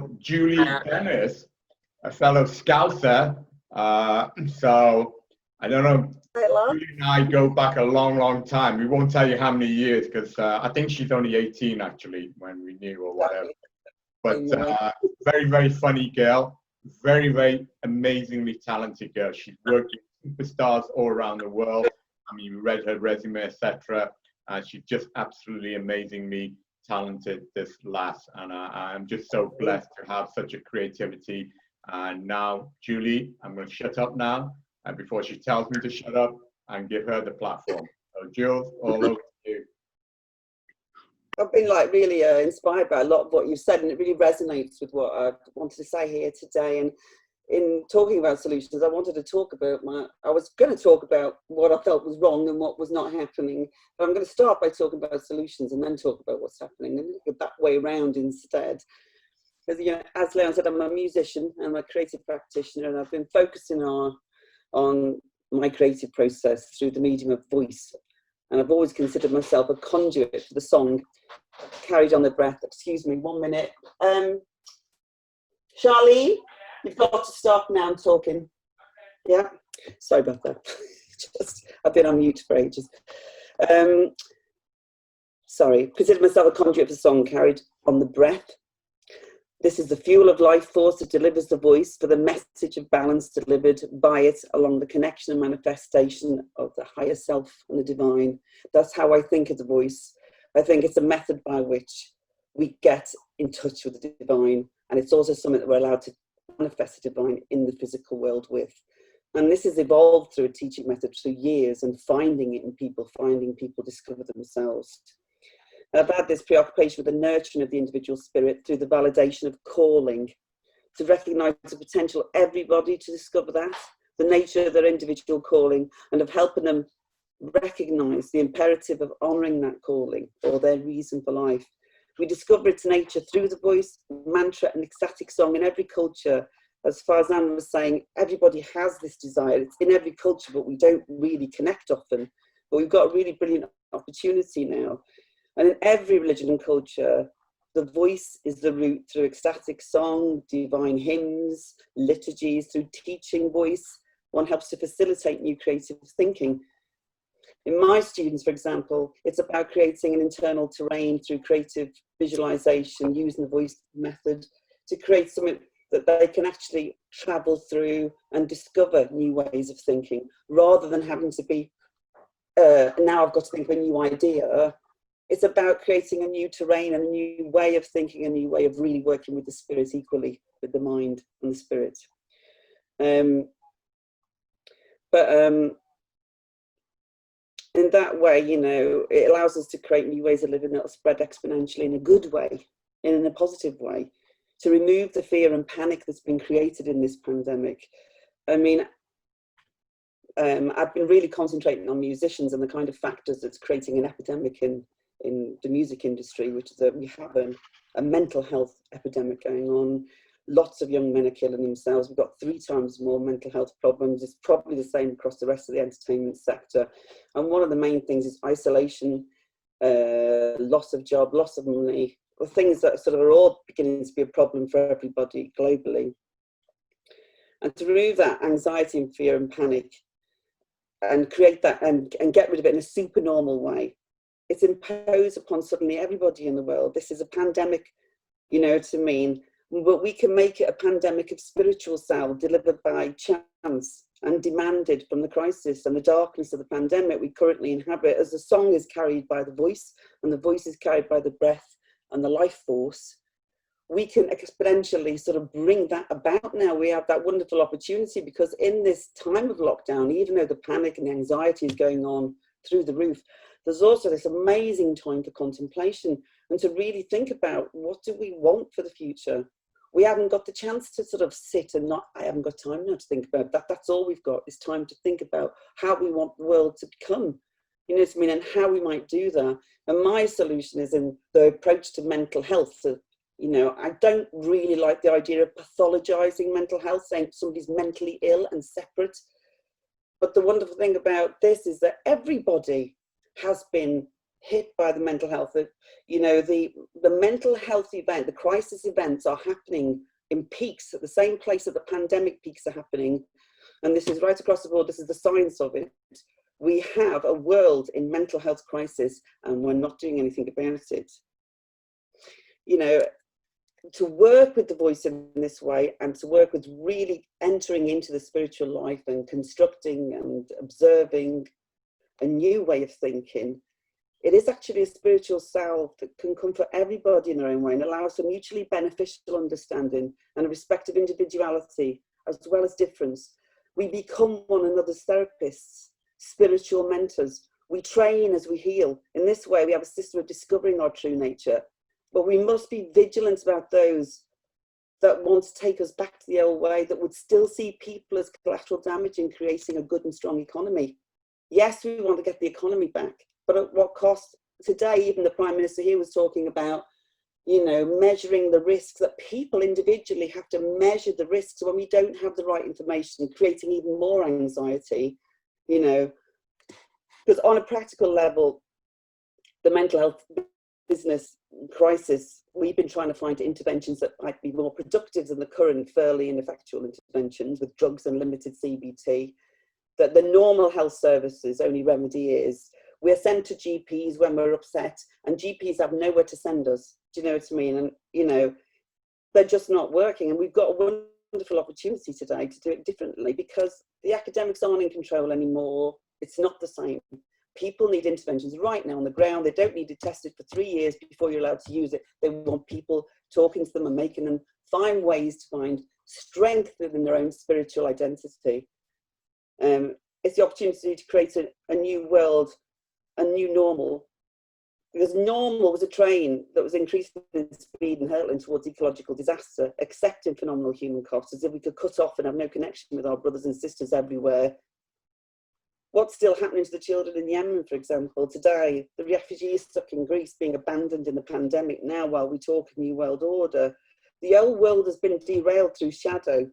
also Julie Dennis, a fellow Scouser. So I don't know. Julie and I go back a long, long time. We won't tell you how many years because I think she's only 18 actually when we knew or whatever. But very, very funny girl. Very, very amazingly talented girl. She's worked with superstars all around the world. I mean, we read her resume, etc. She's just absolutely amazingly talented, this lass. And I'm just so blessed to have such a creativity. And now, Julie, I'm going to shut up now. And before she tells me to shut up, and give her the platform. So, Jules, all over to you. I've been like really inspired by a lot of what you've said, and it really resonates with what I wanted to say here today. And in talking about solutions, I wanted to talk about I was going to talk about what I felt was wrong and what was not happening. But I'm going to start by talking about solutions and then talk about what's happening, and look that way around instead. Because, you know, as Leon said, I'm a musician and I'm a creative practitioner, and I've been focusing on my creative process through the medium of voice. And I've always considered myself a conduit for the song carried on the breath. Excuse me, 1 minute. Charlene, you've got to stop now. I'm talking. Yeah, sorry about that. I've been on mute for ages. Sorry, consider myself a conduit for the song carried on the breath. This is the fuel of life force that delivers the voice for the message of balance delivered by it along the connection and manifestation of the higher self and the divine. That's how I think of the voice. I think it's a method by which we get in touch with the divine, and it's also something that we're allowed to manifest the divine in the physical world with. And this has evolved through a teaching method through years and finding it in people, finding people discover themselves. I've had this preoccupation with the nurturing of the individual spirit through the validation of calling, to recognise the potential of everybody to discover that, the nature of their individual calling, and of helping them recognise the imperative of honouring that calling or their reason for life. We discover its nature through the voice, mantra and ecstatic song in every culture. As far as Anne was saying, everybody has this desire. It's in every culture, but we don't really connect often. But we've got a really brilliant opportunity now. And in every religion and culture, the voice is the root through ecstatic song, divine hymns, liturgies, through teaching voice. One helps to facilitate new creative thinking. In my students, for example, it's about creating an internal terrain through creative visualization, using the voice method to create something that they can actually travel through and discover new ways of thinking, rather than having to be, now I've got to think of a new idea. It's about creating a new terrain and a new way of thinking, a new way of really working with the spirit equally, with the mind and the spirit. In that way, you know, it allows us to create new ways of living that will spread exponentially in a good way, in a positive way, to remove the fear and panic that's been created in this pandemic. I mean, I've been really concentrating on musicians and the kind of factors that's creating an epidemic in the music industry, which is that we have a mental health epidemic going on. Lots of young men are killing themselves. We've got 3 times more mental health problems. It's probably the same across the rest of the entertainment sector. And one of the main things is isolation, loss of job, loss of money, or things that sort of are all beginning to be a problem for everybody globally. And to remove that anxiety and fear and panic and create that and get rid of it in a super normal way, it's imposed upon suddenly everybody in the world. This is a pandemic, you know what I mean? But we can make it a pandemic of spiritual salve delivered by chance and demanded from the crisis and the darkness of the pandemic we currently inhabit. As the song is carried by the voice and the voice is carried by the breath and the life force, we can exponentially sort of bring that about now. We have that wonderful opportunity because in this time of lockdown, even though the panic and the anxiety is going on through the roof, there's also this amazing time for contemplation and to really think about what do we want for the future. We haven't got the chance to sort of sit and I haven't got time now to think about that. That's all we've got is time to think about how we want the world to become, you know what I mean, and how we might do that. And my solution is in the approach to mental health. So, you know, I don't really like the idea of pathologizing mental health, saying somebody's mentally ill and separate. But the wonderful thing about this is that everybody has been hit by the mental health. You know, the mental health event, the crisis events are happening in peaks at the same place that the pandemic peaks are happening. And this is right across the board. This is the science of it. We have a world in mental health crisis and we're not doing anything about it. You know, to work with the voice in this way and to work with really entering into the spiritual life and constructing and observing a new way of thinking, it is actually a spiritual salve that can come for everybody in their own way and allows for mutually beneficial understanding and a respect of individuality as well as difference. We become one another's therapists, spiritual mentors. We train as we heal. In this way, we have a system of discovering our true nature. But we must be vigilant about those that want to take us back to the old way, that would still see people as collateral damage in creating a good and strong economy. Yes, we want to get the economy back, but at what cost? Today, even the Prime Minister here was talking about, you know, measuring the risks, that people individually have to measure the risks when we don't have the right information, creating even more anxiety, you know, because on a practical level, the mental health business crisis, we've been trying to find interventions that might be more productive than the current fairly ineffectual interventions with drugs and limited CBT, that the normal health services only remedy is we're sent to GPs when we're upset, and GPs have nowhere to send us. Do you know what I mean? And, you know, they're just not working. And we've got a wonderful opportunity today to do it differently because the academics aren't in control anymore. It's not the same. People need interventions right now on the ground. They don't need it tested for 3 years before you're allowed to use it. They want people talking to them and making them find ways to find strength within their own spiritual identity. It's the opportunity to create a new world, a new normal. Because normal was a train that was increasing in speed and hurtling towards ecological disaster, accepting phenomenal human costs as if we could cut off and have no connection with our brothers and sisters everywhere. What's still happening to the children in Yemen, for example, today? The refugees stuck in Greece being abandoned in the pandemic now while we talk a new world order. The old world has been derailed through shadow,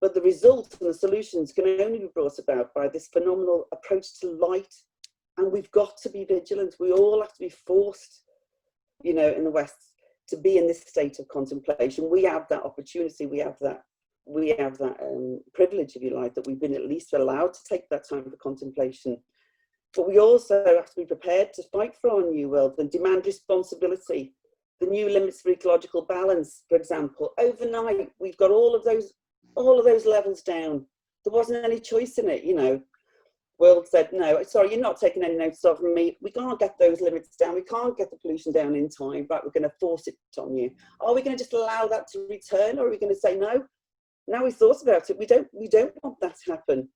but the results and the solutions can only be brought about by this phenomenal approach to light. And we've got to be vigilant. We all have to be forced, you know, in the West to be in this state of contemplation. We have that opportunity. We have that privilege, if you like, that we've been at least allowed to take that time for contemplation. But we also have to be prepared to fight for our new world and demand responsibility. The new limits for ecological balance, for example, overnight we've got all of those levels down. There wasn't any choice in it, you know. World said, no, sorry, you're not taking any notice of me. We can't get those limits down. We can't get the pollution down in time. Right, we're going to force it on you. Are we going to just allow that to return, or are we going to say no? Now we've thought about it, we don't want that to happen.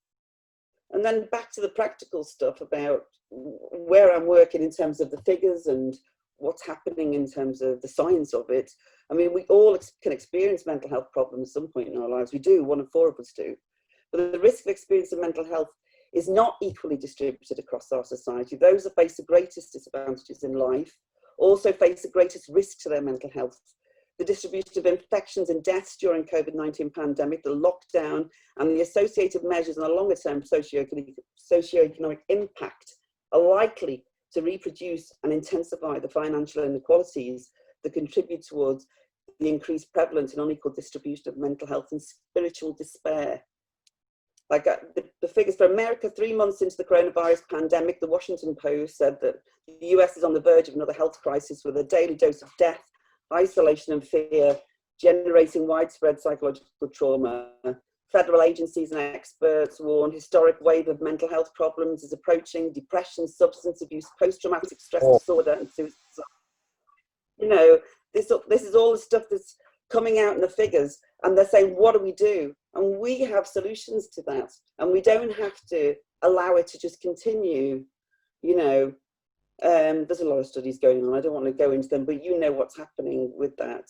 And then back to the practical stuff about where I'm working in terms of the figures and what's happening in terms of the science of it. I mean, we all can experience mental health problems at some point in our lives. We do, 1 in 4 of us do. But the risk of experiencing mental health is not equally distributed across our society. Those that face the greatest disadvantages in life also face the greatest risk to their mental health. The distribution of infections and deaths during COVID-19 pandemic, the lockdown, and the associated measures and the longer-term socioeconomic impact are likely to reproduce and intensify the financial inequalities that contribute towards the increased prevalence and unequal distribution of mental health and spiritual despair. Like the figures for America, 3 months into the coronavirus pandemic, the Washington Post said that the US is on the verge of another health crisis with a daily dose of death, isolation and fear, generating widespread psychological trauma. Federal agencies and experts warn historic wave of mental health problems is approaching: depression, substance abuse, post-traumatic stress disorder, and suicide. You know, this is all the stuff that's coming out in the figures, and they're saying, what do we do? And we have solutions to that, and we don't have to allow it to just continue. You know, there's a lot of studies going on. I don't want to go into them, but you know what's happening with that.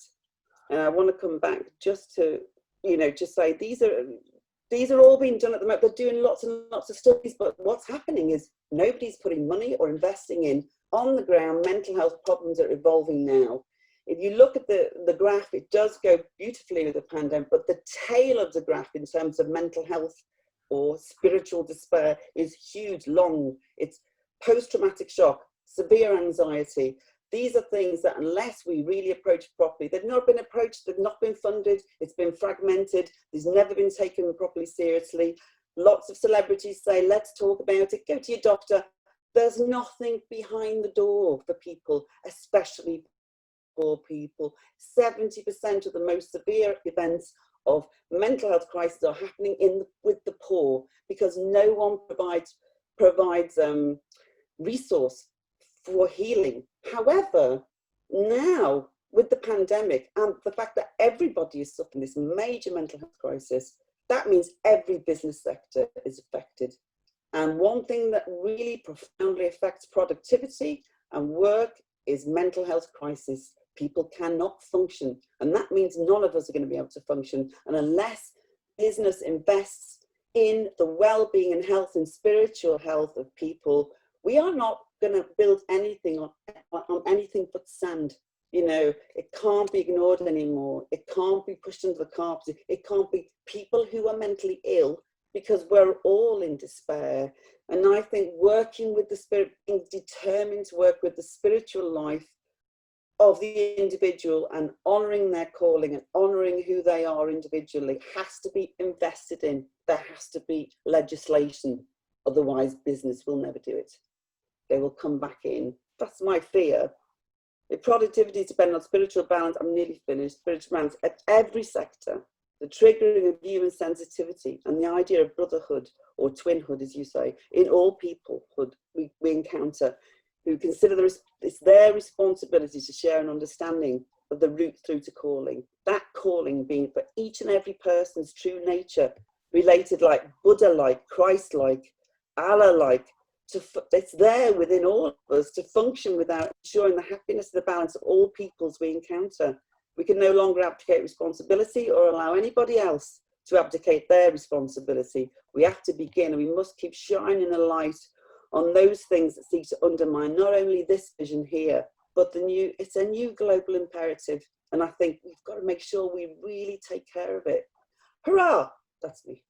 And I want to come back just to, you know, just say these are all being done at the moment. They're doing lots and lots of studies, but what's happening is nobody's putting money or investing in on the ground mental health problems that are evolving now. If you look at the graph, it does go beautifully with the pandemic, but the tail of the graph in terms of mental health or spiritual despair is huge, long. It's post-traumatic shock, severe anxiety. These are things that unless we really approach properly, they've not been approached, they've not been funded, it's been fragmented, there's never been taken properly seriously. Lots of celebrities say, let's talk about it, go to your doctor. There's nothing behind the door for people, especially poor people. 70% of the most severe events of mental health crisis are happening with the poor, because no one provides resource for healing. However, now with the pandemic and the fact that everybody is suffering this major mental health crisis, that means every business sector is affected. And one thing that really profoundly affects productivity and work is mental health crisis. People cannot function, and that means none of us are going to be able to function. And unless business invests in the well-being and health and spiritual health of people, we are not going to build anything on anything but sand. You know, it can't be ignored anymore. It can't be pushed under the carpet. It can't be people who are mentally ill, because we're all in despair. And I think working with the spirit, being determined to work with the spiritual life of the individual and honouring their calling and honouring who they are individually has to be invested in. There has to be legislation. Otherwise, business will never do it. They will come back in. That's my fear. If productivity is dependent on spiritual balance, I'm nearly finished, spiritual balance at every sector, the triggering of human sensitivity and the idea of brotherhood or twinhood, as you say, in all peoplehood we encounter, who consider it's their responsibility to share an understanding of the route through to calling. That calling being for each and every person's true nature, related like Buddha-like, Christ-like, Allah-like. It's there within all of us to function without ensuring the happiness and the balance of all peoples we encounter. We can no longer abdicate responsibility or allow anybody else to abdicate their responsibility. We have to begin, and we must keep shining a light on those things that seek to undermine not only this vision here, but it's a new global imperative. And I think we've got to make sure we really take care of it. Hurrah! That's me.